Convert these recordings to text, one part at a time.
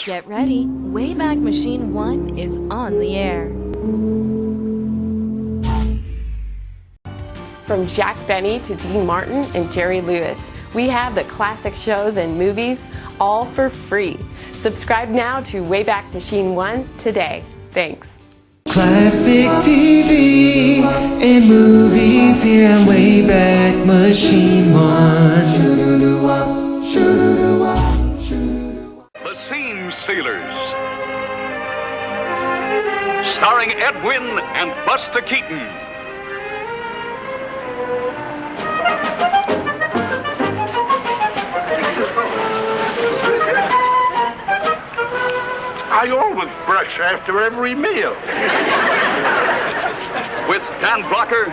Get ready, Wayback Machine 1 is on the air. From Jack Benny to Dean Martin and Jerry Lewis, we have the classic shows and movies all for free. Subscribe now to Wayback Machine 1 today. Thanks. Classic TV and movies here on Wayback Machine 1. The Seam Stealers, starring Ed Wynn and Buster Keaton. I always brush after every meal. With Dan Blocker,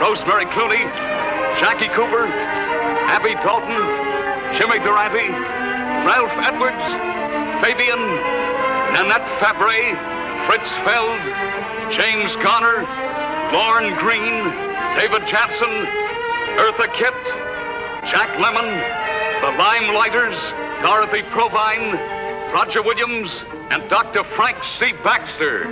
Rosemary Clooney, Jackie Cooper, Abby Dalton, Jimmy Durante, Ralph Edwards, Fabian, Nanette Fabray, Fritz Feld, James Garner, Lorne Greene, David Janssen, Eartha Kitt, Jack Lemmon, the Limelighters, Dorothy Provine, Roger Williams, and Dr. Frank C. Baxter.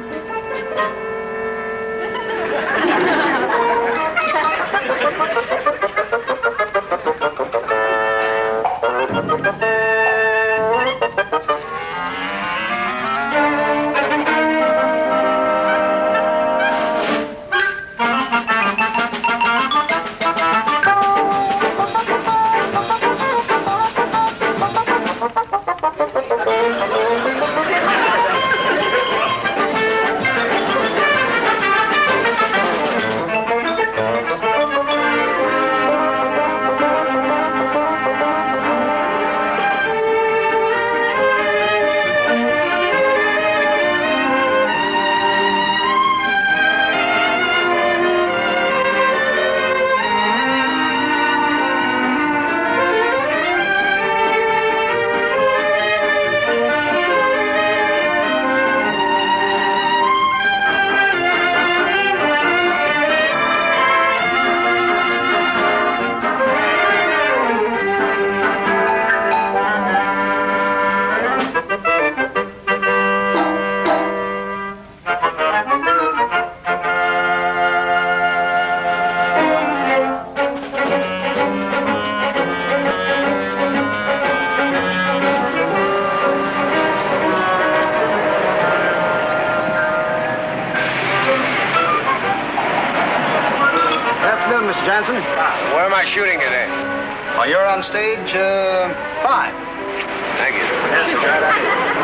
Janssen? Where am I shooting today? Well, you're on stage 5. Thank you. Yes, sir. Right ahead.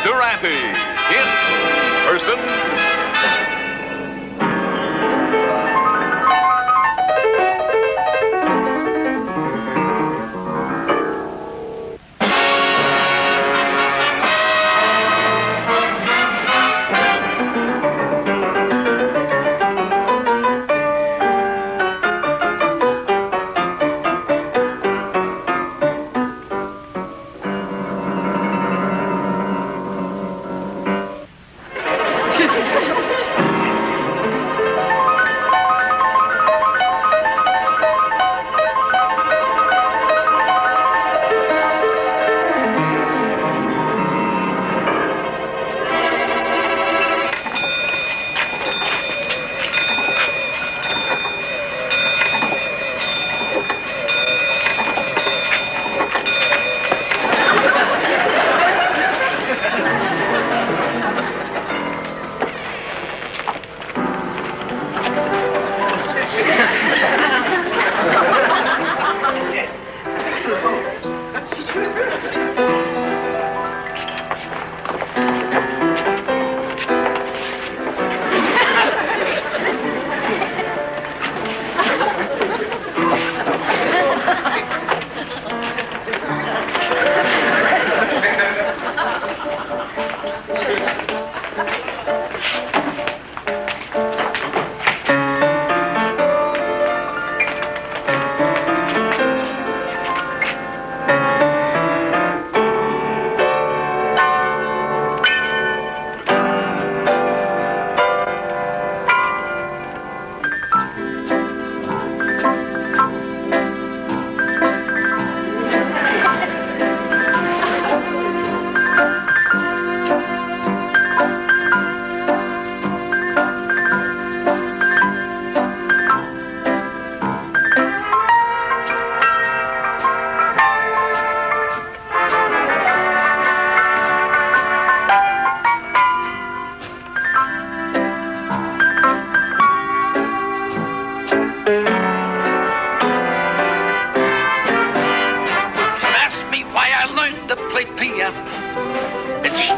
Durante in person.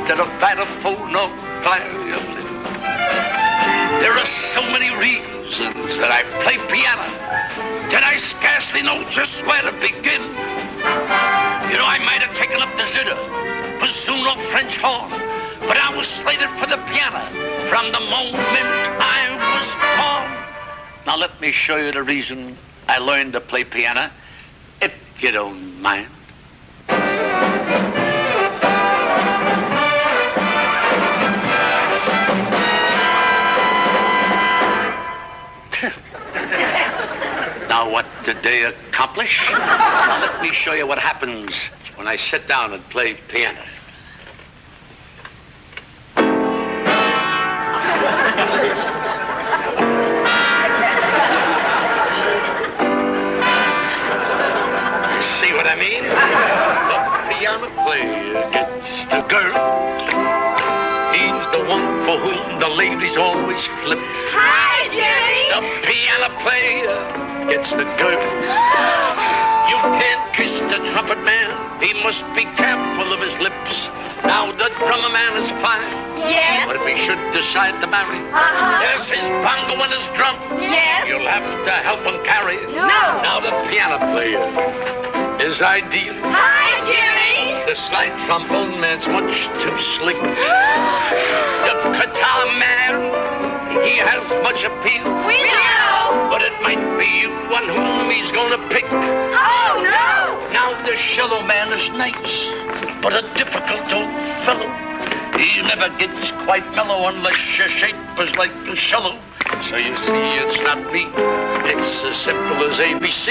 instead of vitaphone or violin. There are so many reasons that I play piano that I scarcely know just where to begin. You know, I might have taken up the zither, bassoon or French horn, but I was slated for the piano from the moment I was born. Now let me show you the reason I learned to play piano, if you don't mind. Now what did they accomplish? Now let me show you what happens when I sit down and play piano. See what I mean? The piano player gets the girl. He's the one for whom the ladies always flip. Hi, Jerry! The piano player gets the girl. You can't kiss the trumpet man. He must be careful of his lips. Now the drummer man is fine. Yes. But if he should decide to marry, there's his bongo and his drum. Yes. You'll have to help him carry. No. Now the piano player is ideal. Hi, Jerry! The slide trombone man's much too slick. The guitar man, he has much appeal. We know! But it might be you on whom he's gonna pick. Oh, no! Now the cello man is nice, but a difficult old fellow. He never gets quite mellow unless your shape is like a cello. So you see, it's not me. It's as simple as ABC.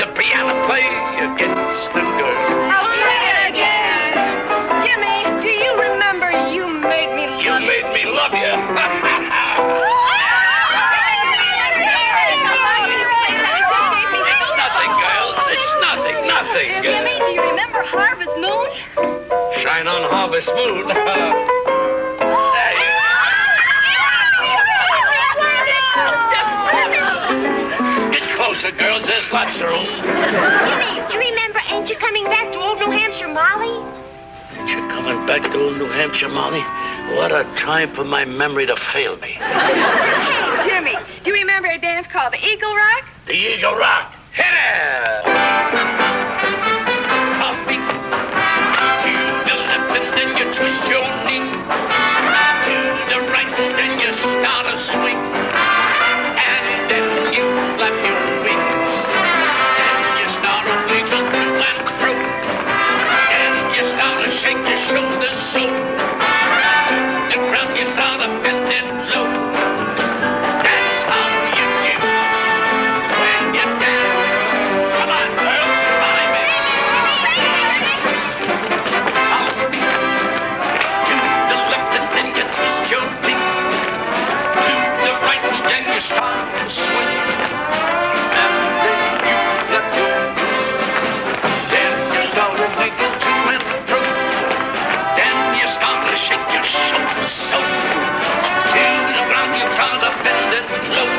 The piano player gets the girl. I'll play it again! Jimmy, do you remember you made me love you? You made me love you. It's nothing, girls. It's nothing. Jimmy, do you remember Harvest Moon? Shine on Harvest Moon. Get closer, girls. There's lots of room. Jimmy, do you remember Ain't You Coming Back to Old New Hampshire, Molly? Ain't you coming back to old New Hampshire, Molly? What a time for my memory to fail me. Hey, Jimmy, do you remember a dance called the Eagle Rock? The Eagle Rock. Hit it! Coffee. To the left and then you twist your knee. To the right and then you start a swing. And then you flap your wings. Then you start a wiggle to and fro. And you start to shake your shoulders so. To the ground you start to bend it low. That's how you do when you dance. Come on, girls, follow me. Follow me. To the left and then you twist your feet. To the right and then you start to swing. And then you flap your wings. Then you start to wiggle to and fro. Then you start to shake your shoulders so. To the ground you start to bend it low.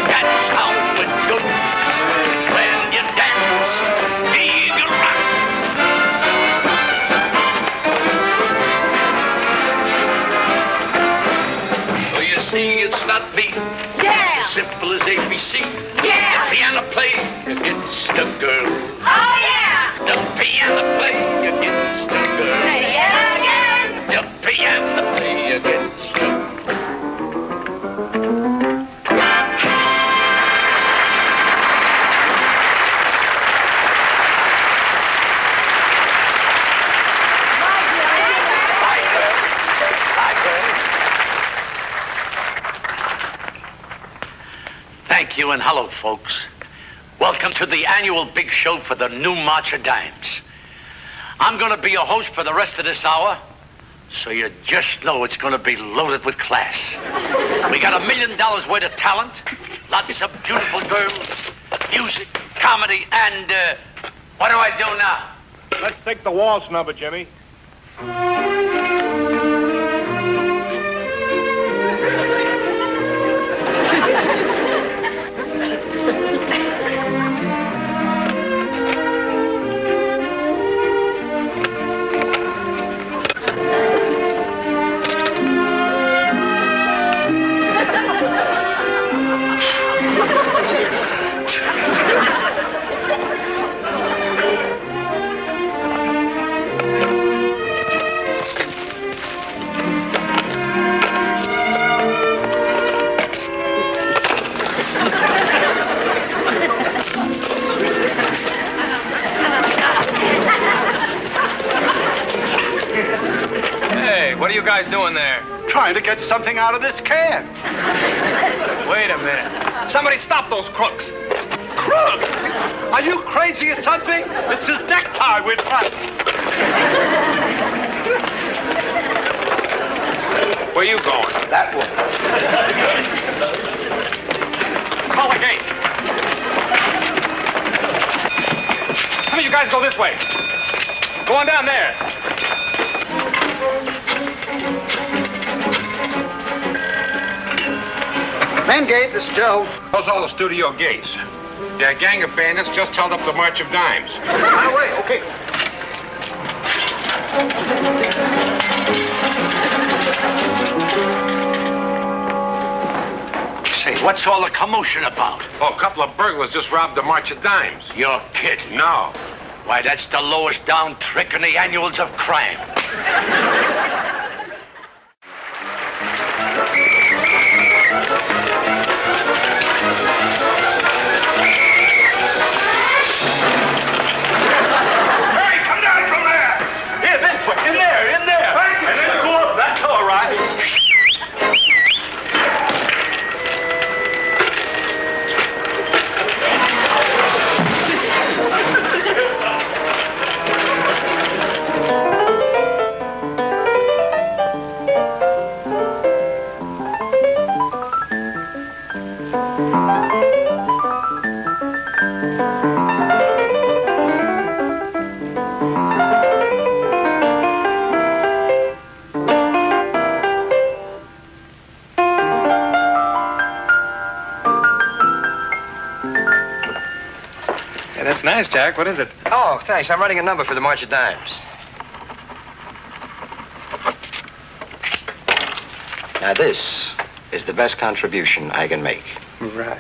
That's how it goes when you dance the Eagle Rock. Well, you see, it's not me. Yeah. As simple as ABC. Yeah. The piano player gets the girl. Oh, yeah! The piano player gets the girl. Say it again! The piano player gets the girl. Bye, girl. Bye, girl. Thank you and hello, folks. Welcome to the annual big show for the new March of Dimes. I'm going to be your host for the rest of this hour, so you just know it's going to be loaded with class. We got $1 million worth of talent, lots of beautiful girls, music, comedy, and, what do I do now? Let's take the waltz number, Jimmy. you guys doing there? Trying to get something out of this can. Wait a minute. Somebody stop those crooks. Crook! Are you crazy or something? It's his necktie we're trying. Where you going? That one. Call the gate. Some of you guys go this way. Go on down there. Main gate, this is Joe. How's all the studio gates? That gang of bandits just held up the March of Dimes. Right away, okay. Say, what's all the commotion about? Oh, a couple of burglars just robbed the March of Dimes. You're kidding. No. Why, that's the lowest down trick in the annuals of crime. That's nice, Jack. What is it? Oh, thanks. I'm writing a number for the March of Dimes. Now, this is the best contribution I can make. Right.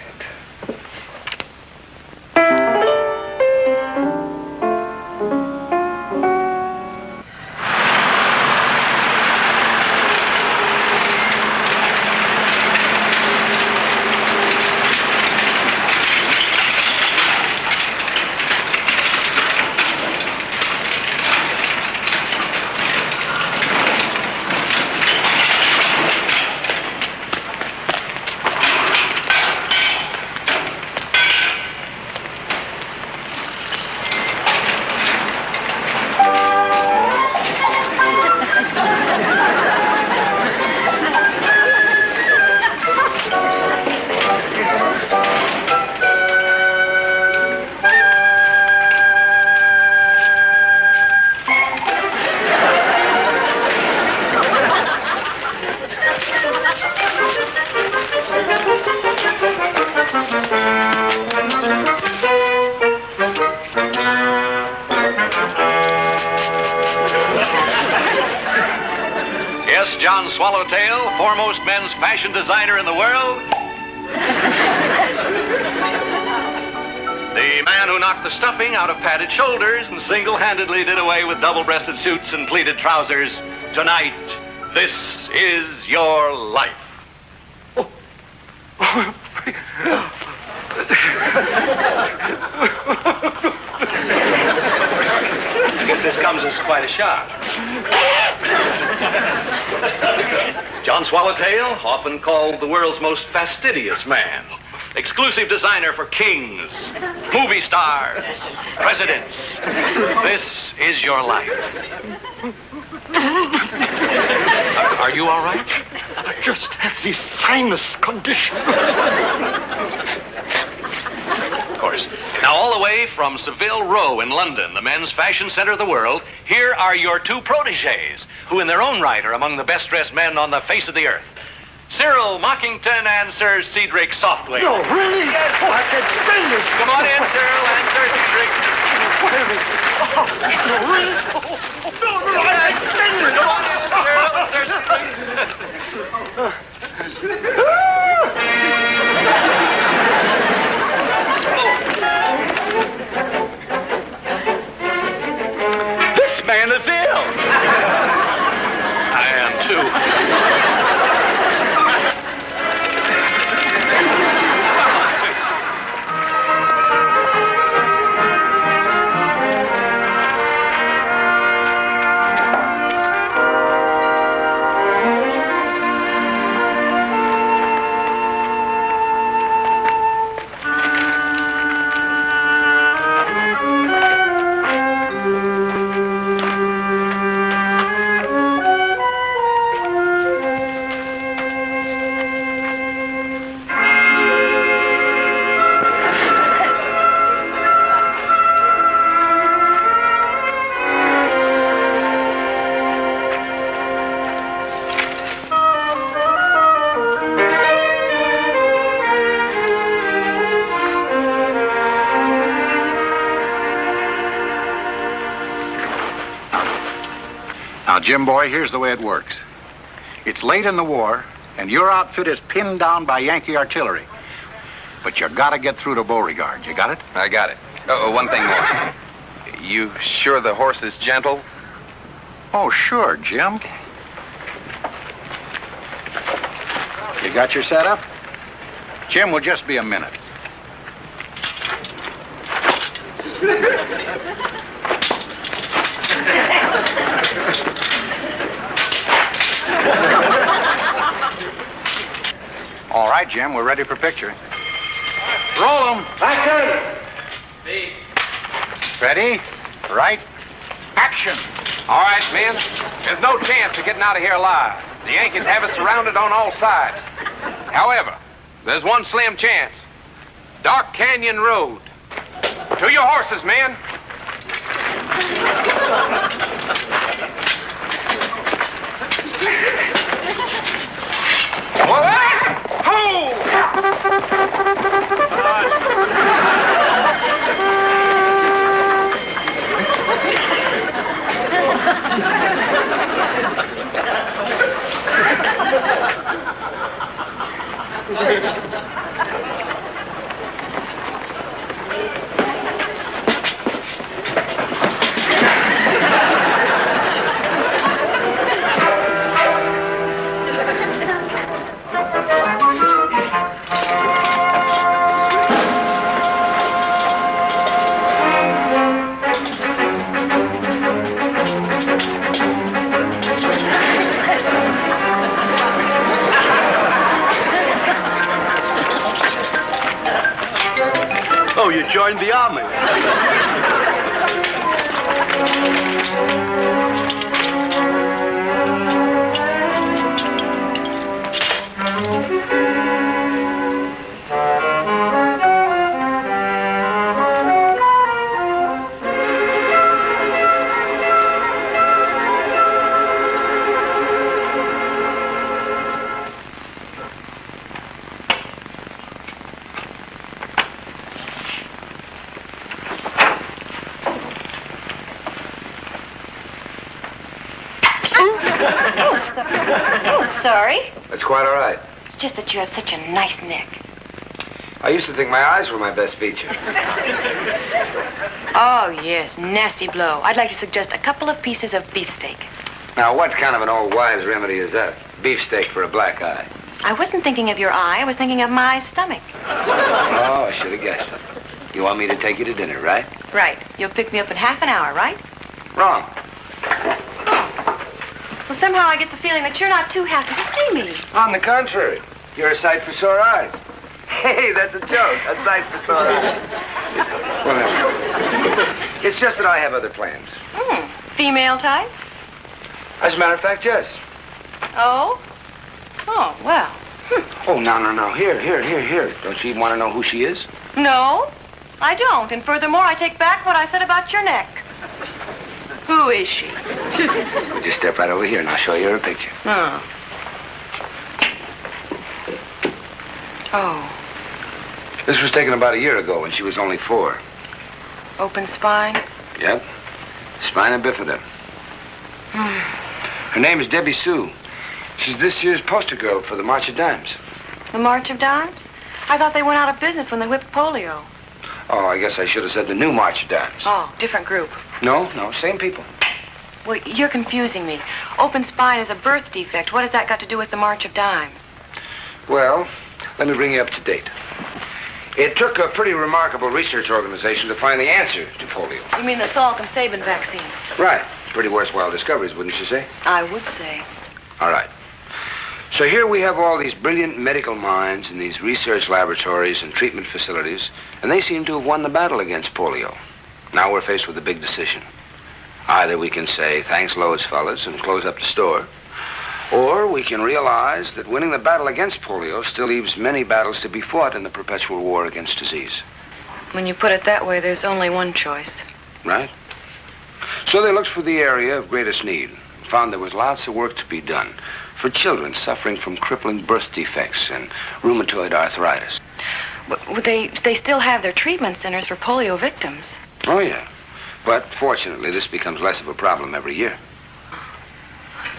Swallowtail, foremost men's fashion designer in the world. The man who knocked the stuffing out of padded shoulders and single-handedly did away with double-breasted suits and pleated trousers. Tonight, this is your life. I guess this comes as quite a shock. John Swallowtail, often called the world's most fastidious man. Exclusive designer for kings, movie stars, presidents. This is your life. Are you all right? I just have this sinus condition. Of course. Now, all the way from Savile Row in London, the men's fashion center of the world, here are your two protégés, who in their own right are among the best-dressed men on the face of the earth. Cyril Mockington and Sir Cedric Softway. No, really? Yes. Oh, I can't stand this. Come on in, Cyril and Sir Cedric. Whatever. Oh, no, really? No, I can't stand this. Come on in, Cyril and Sir Cedric. This man is ill. I am too. Now, Jim boy, here's the way it works. It's late in the war, and your outfit is pinned down by Yankee artillery. But you gotta get through to Beauregard. You got it? I got it. Oh, one thing more. You sure the horse is gentle? Oh, sure, Jim. You got your setup? Jim will just be a minute. All right, Jim, we're ready for picture. Roll 'em. Action. Ready? Right? Action. All right, men. There's no chance of getting out of here alive. The Yankees have us surrounded on all sides. However, there's one slim chance. Dark Canyon Road. To your horses, men. Oh, you joined the army. Sorry. That's quite all right. It's just that you have such a nice neck. I used to think my eyes were my best feature. Oh, yes, nasty blow. I'd like to suggest a couple of pieces of beefsteak. Now, what kind of an old wives' remedy is that? Beefsteak for a black eye. I wasn't thinking of your eye. I was thinking of my stomach. Oh, I should have guessed it. You want me to take you to dinner, right? Right. You'll pick me up in half an hour, right? Wrong. Well, somehow I get the feeling that you're not too happy to see me. On the contrary, you're a sight for sore eyes. Hey, that's a joke. A sight for sore eyes. Well, no. It's just that I have other plans. Female type? As a matter of fact, yes. Oh? Oh, well. Oh, no. Here. Don't you even want to know who she is? No, I don't. And furthermore, I take back what I said about your neck. Who is she? Well, just step right over here and I'll show you her picture. Oh. This was taken about a year ago when she was only 4. Open spine? Yep. Spina bifida. Her name is Debbie Sue. She's this year's poster girl for the March of Dimes. The March of Dimes? I thought they went out of business when they whipped polio. Oh, I guess I should have said the new March of Dimes. Oh, different group. No, same people. Well, you're confusing me. Open spine is a birth defect. What has that got to do with the March of Dimes? Well, let me bring you up to date. It took a pretty remarkable research organization to find the answer to polio. You mean the Salk and Sabin vaccines? Right. Pretty worthwhile discoveries, wouldn't you say? I would say. All right. So here we have all these brilliant medical minds in these research laboratories and treatment facilities, and they seem to have won the battle against polio. Now we're faced with a big decision. Either we can say, thanks loads, fellas, and close up the store, or we can realize that winning the battle against polio still leaves many battles to be fought in the perpetual war against disease. When you put it that way, there's only one choice. Right? So they looked for the area of greatest need, and found there was lots of work to be done for children suffering from crippling birth defects and rheumatoid arthritis. But they still have their treatment centers for polio victims. Oh, yeah. But fortunately, this becomes less of a problem every year.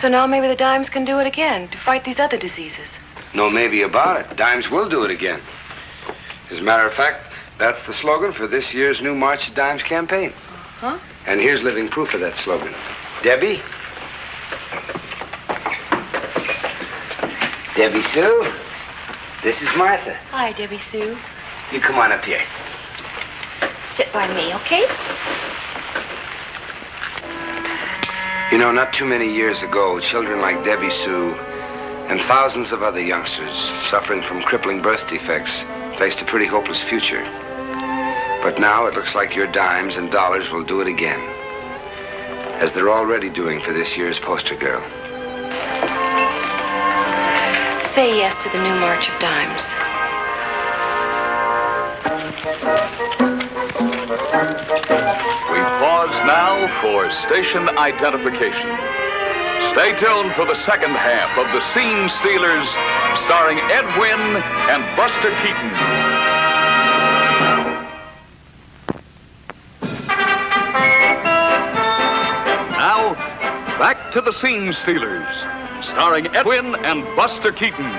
So now maybe the dimes can do it again to fight these other diseases. No maybe about it. Dimes will do it again. As a matter of fact, that's the slogan for this year's new March to Dimes campaign. Huh? And here's living proof of that slogan. Debbie? Debbie Sue? This is Martha. Hi, Debbie Sue. You come on up here. Sit by me, okay? You know, not too many years ago, children like Debbie Sue and thousands of other youngsters suffering from crippling birth defects faced a pretty hopeless future. But now it looks like your dimes and dollars will do it again, as they're already doing for this year's poster girl. Say yes to the new March of Dimes. We pause now for station identification. Stay tuned for the second half of The Scene Stealers, starring Ed Wynn and Buster Keaton. Now, back to The Scene Stealers, starring Ed Wynn and Buster Keaton.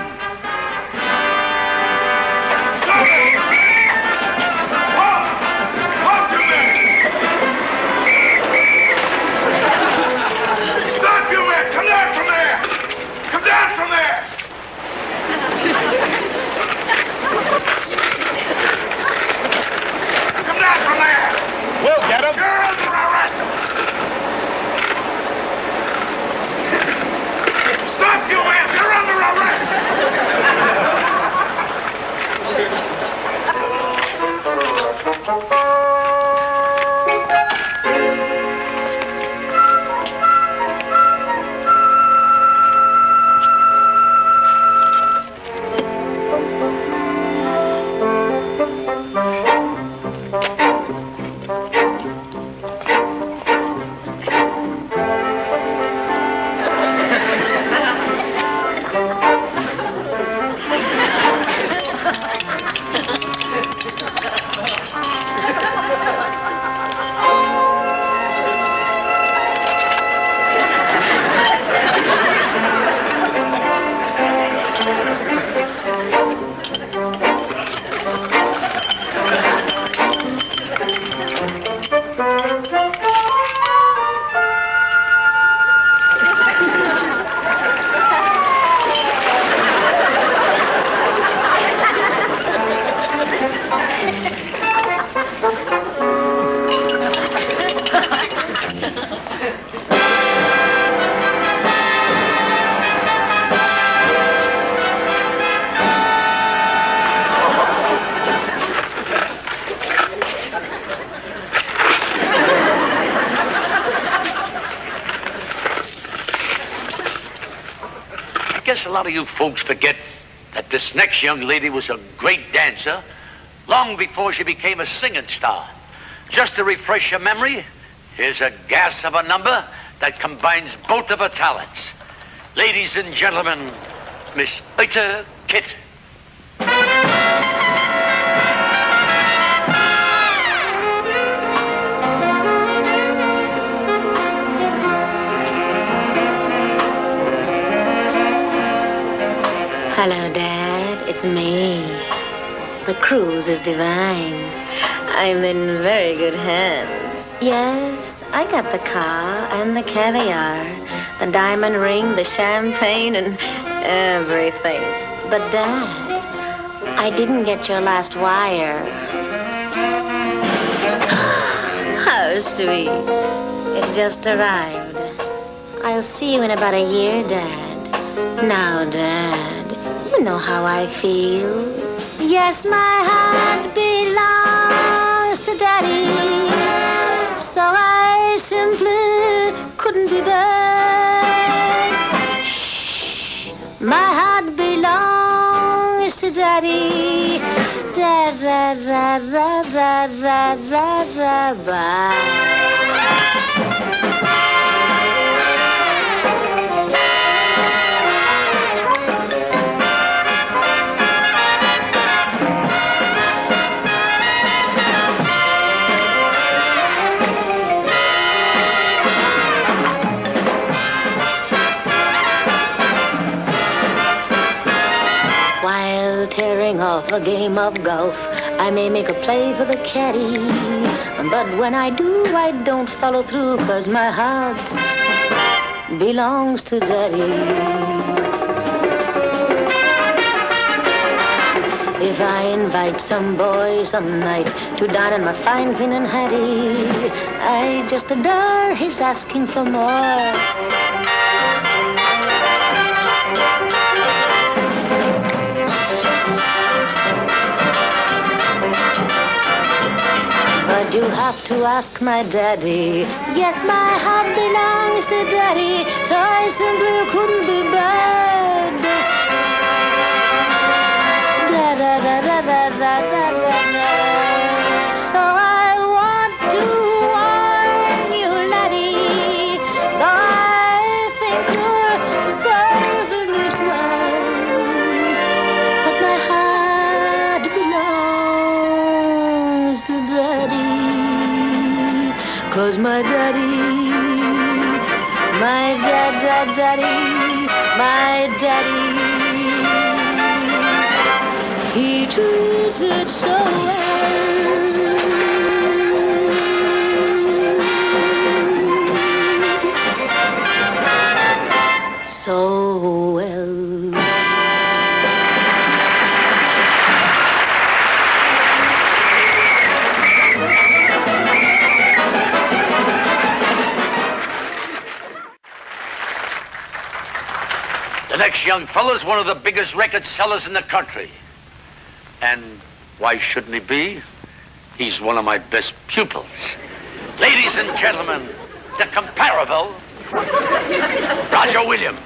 A lot of you folks forget that this next young lady was a great dancer long before she became a singing star. Just to refresh your memory, here's a gas of a number that combines both of her talents. Ladies and gentlemen, Miss Eartha Kitt. Hello, Dad. It's me. The cruise is divine. I'm in very good hands. Yes, I got the car and the caviar, the diamond ring, the champagne, and everything. But, Dad, I didn't get your last wire. How sweet. It just arrived. I'll see you in about a year, Dad. Now, Dad. You know how I feel. Yes, my heart belongs to Daddy, so I simply couldn't be bad. Shh. My heart belongs to Daddy. Da da da da da da da da bye. playing off a game of golf. I may make a play for the caddy, but when I do, I don't follow through, 'cause my heart belongs to Daddy. If I invite some boy some night to dine on my fine Queen and Hattie, I just adore his asking for more. But you have to ask my daddy. Yes, my heart belongs to Daddy, so I simply couldn't be bad. So I want to warn you, laddie, though I think you're perfectly swell, but my heart belongs to Daddy, 'cause my daddy, my daddy, my daddy, he treats it so well. So well. The next young fella's one of the biggest record sellers in the country. And why shouldn't he be? He's one of my best pupils. Ladies and gentlemen, the comparable Roger Williams.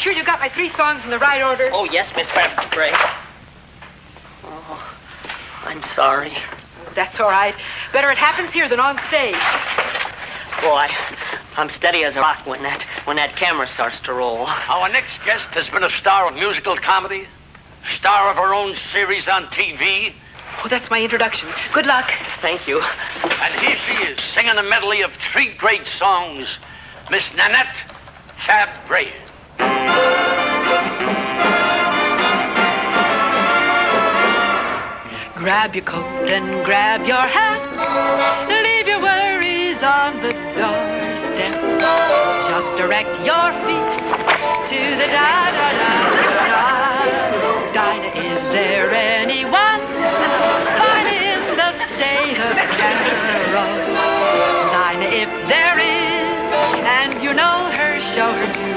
sure you got my 3 songs in the right order? Oh, yes, Miss Fabray. Oh, I'm sorry. That's all right. Better it happens here than on stage. Boy, I'm steady as a rock when that camera starts to roll. Our next guest has been a star of musical comedy, star of her own series on TV. Oh, that's my introduction. Good luck. Thank you. And here she is, singing a medley of 3 great songs, Miss Nanette Fabray. Grab your coat and grab your hat. Leave your worries on the doorstep. Just direct your feet to the da-da-da-da-da. Dinah, is there anyone fine in the state of Carol? Dinah, if there is, and you know her, show her to me.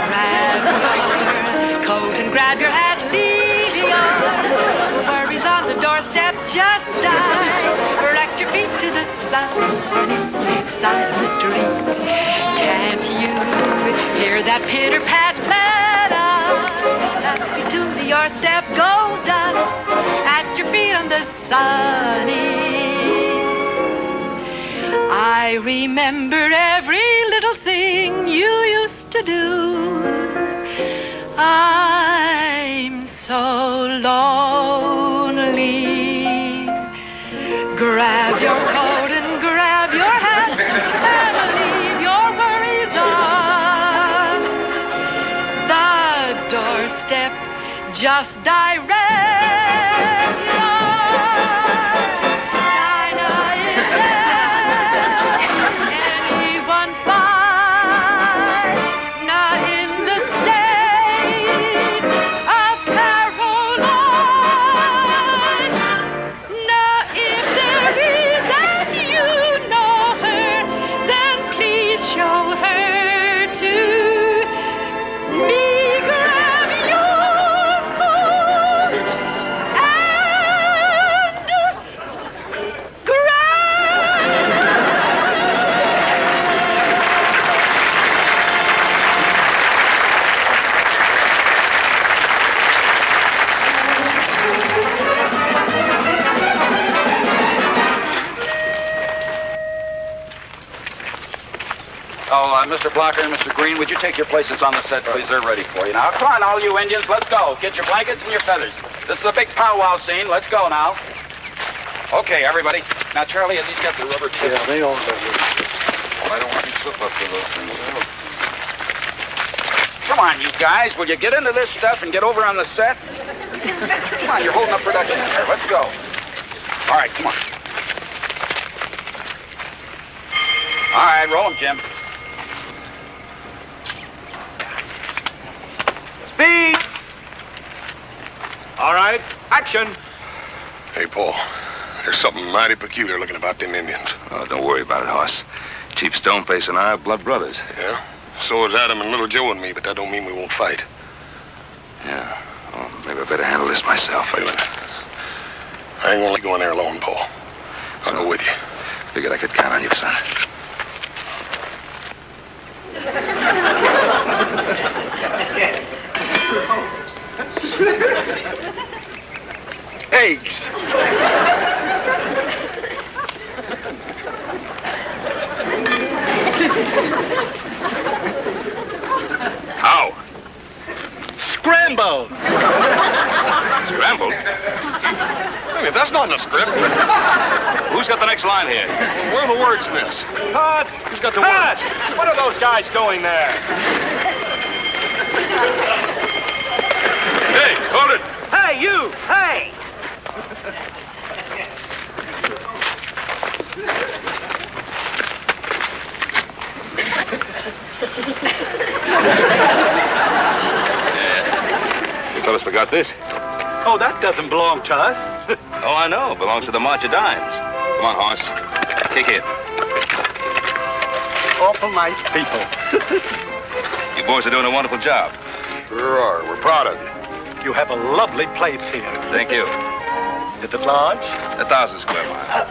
Grab your coat and grab your hat. Leave your worries on the doorstep. Just direct your feet to the sunny side of the street. Can't you hear that pitter-pat? Let me to your step. Go dust at your feet on the sunny. I remember every little thing you used to do. I'm so lonely. Grab your coat and grab your hat and leave your worries on the doorstep. Just direct your Dinah, is there anyone fine? Not in the state of Caroline. Now, if there is and you know her, then please show her to me. Grab your coat and Mr. Blocker and Mr. Greene, would you take your places on the set, please? They're ready for you. Now, come on, all you Indians, let's go. Get your blankets and your feathers. This is a big powwow scene. Let's go now. Okay, everybody. Now, Charlie, have these got the rubber tips? Yeah, they all got Well, I don't want you to slip up to those things. Come on, you guys. Will you get into this stuff and get over on the set? Come on, you're holding up production here. Let's go. All right, come on. All right, roll 'em, Jim. Speed! All right, action. Hey, Paul, there's something mighty peculiar looking about them Indians. Oh, don't worry about it, Hoss. Chief Stoneface and I are blood brothers. Yeah? So is Adam and Little Joe and me, but that don't mean we won't fight. Yeah. Well, maybe I better handle this myself. Wait a minute. I ain't gonna let you go in there alone, Paul. I'll go with you. Figured I could count on you, son. Eggs. How? Scrambled. Scrambled? I mean, that's not in the script. Who's got the next line here? Where are the words miss? Cut! Who's got the words? What are those guys doing there? Hey, hold it! Hey, you! Hey! You fellas forgot this? Oh, that doesn't belong to us. Oh, I know. Belongs to the March of Dimes. Come on, Hoss. Kick it. Awful nice people. You boys are doing a wonderful job. Sure are. We're proud of you. You have a lovely place here. Thank you. Is it large? 1,000 square miles.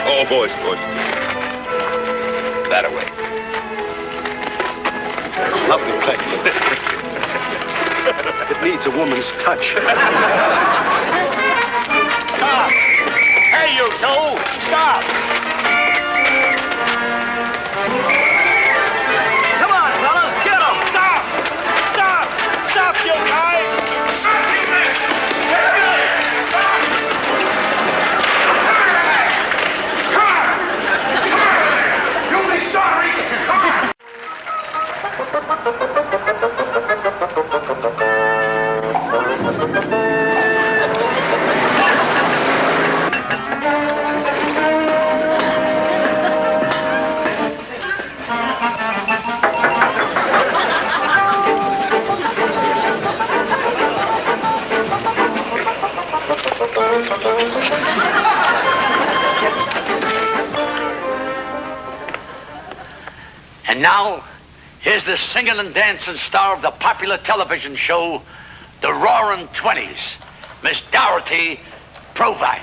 Oh, boys. That away. Lovely place. just needs a woman's touch. Stop! Hey, you two! Stop! Come on, fellas, get him! Stop! Stop! Stop, you guys! You'll be sorry. And now, here's the singing and dancing star of the popular television show, The Roaring Twenties, Miss Dorothy Provine.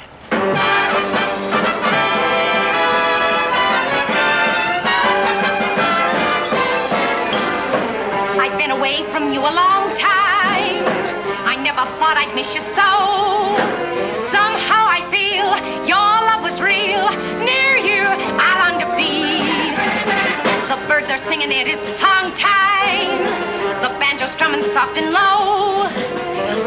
I've been away from you a long time. I never thought I'd miss you so. Somehow I feel your love was real. Near you, I long to be. The birds are singing, it is song time. The banjo strumming soft and low.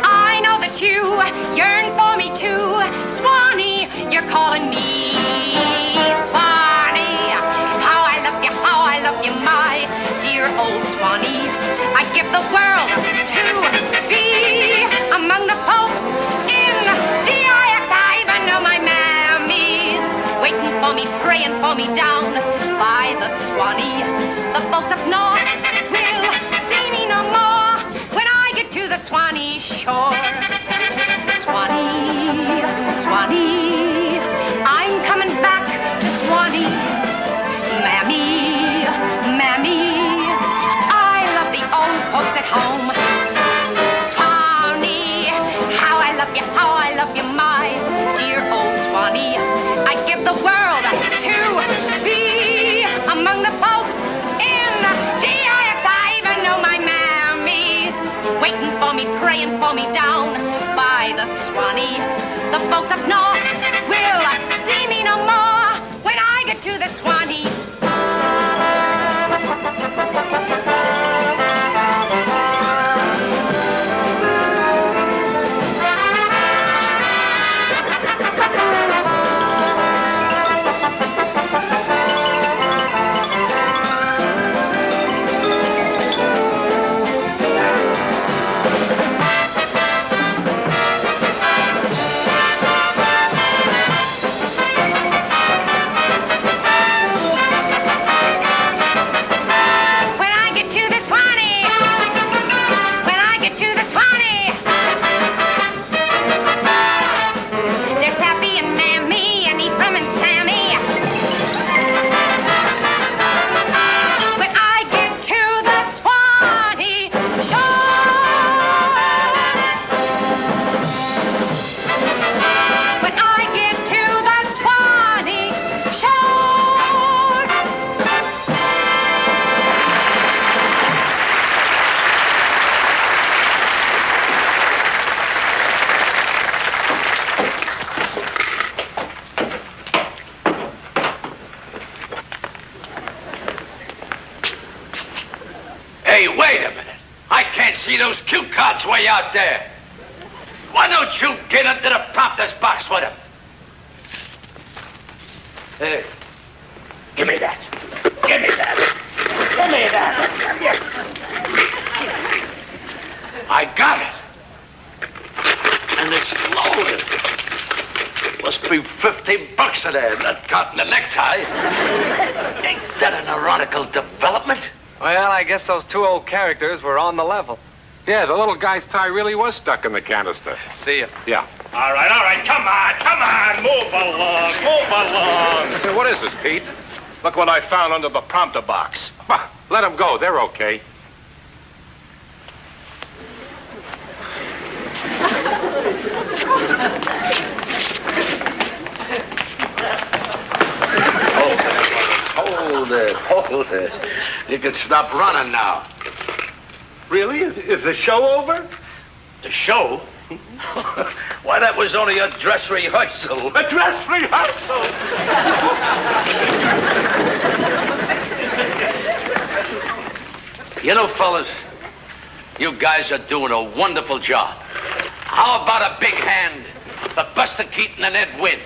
I know that you yearn for me too. Swanee, you're calling me. Swanee, how I love you, my dear old Swanee. I'd give the world to be among the folks in DIX. I even know my mammies waiting for me, praying for me down by the Swanee. The folks up north will see me no more when I get to the Swanee shore. Swanee, Swanee, I'm coming back to Swanee. Mammy, Mammy, I love the old folks at home. Swanee, how I love you, my dear old Swanee. I'd give the world to be among the folks in DIX. I even know my mammies waiting for me, praying for me down by the Swanee. The folks up north will see me no more when I get to the Swanee. Those cue cards way out there. Why don't you get into the prompter's box with him? Hey, give me that. Give me that. Give me that. I got it. And it's loaded. Must be $50 in there, not counting the necktie. Ain't that an ironical development? Well, I guess those two old characters were on the level. Yeah, the little guy's tie really was stuck in the canister. See ya. Yeah. All right, come on, move along. What is this, Pete? Look what I found under the prompter box. Bah, let them go, they're okay. Hold it. You can stop running now. Really? Is the show over? The show? Why, that was only a dress rehearsal. A dress rehearsal! You know, fellas, you guys are doing a wonderful job. How about a big hand for Buster Keaton and Ed Wynn?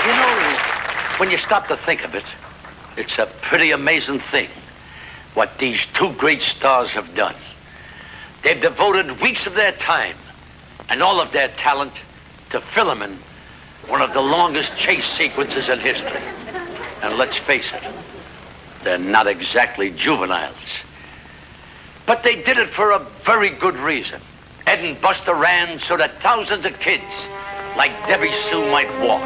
You know, when you stop to think of it, it's a pretty amazing thing what these two great stars have done. They've devoted weeks of their time and all of their talent to filming one of the longest chase sequences in history. And let's face it, they're not exactly juveniles. But they did it for a very good reason. Ed and Buster ran so that thousands of kids like Debbie Sue might walk.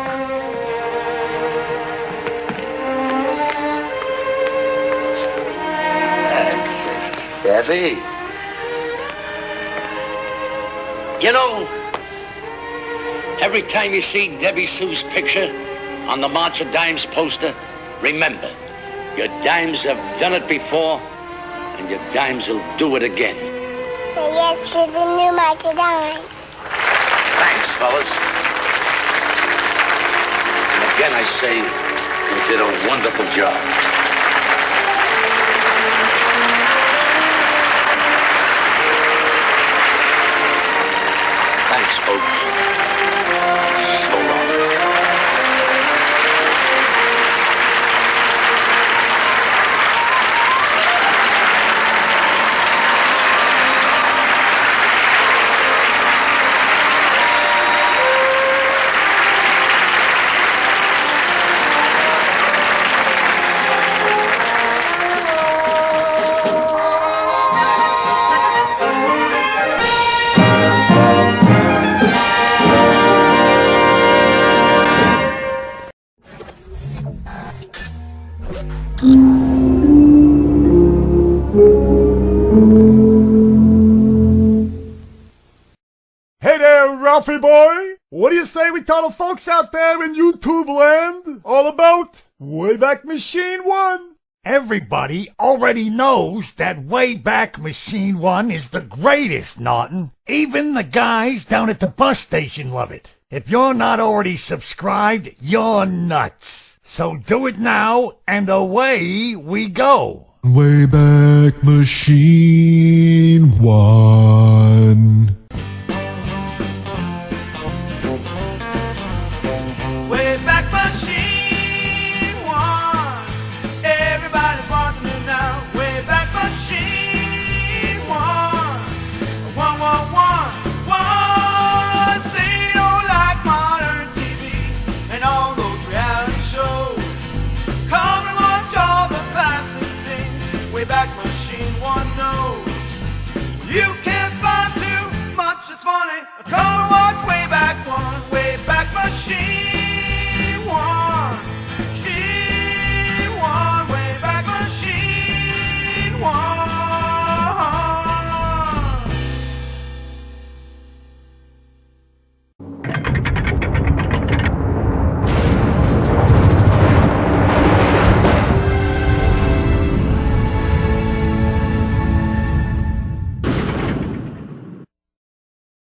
Debbie. You know, every time you see Debbie Sue's picture on the March of Dimes poster, remember, your dimes have done it before, and your dimes will do it again. Yes, to the new March of Dimes. Thanks, fellas. And again, I say, you did a wonderful job. Thanks, folks. So long. Hey there, Ralphie boy! What do you say we tell the folks out there in YouTube land all about Wayback Machine 1? Everybody already knows that Wayback Machine 1 is the greatest, Naughton. Even the guys down at the bus station love it. If you're not already subscribed, you're nuts. So do it now, and away we go. Wayback Machine 1. Wayback Machine 1. Everybody's wanting it now. Wayback Machine 1. 1, 1, 1, 1. Say you don't like modern TV and all those reality shows. Come and watch all the classic things Wayback Machine 1 knows. You can't find too much that's funny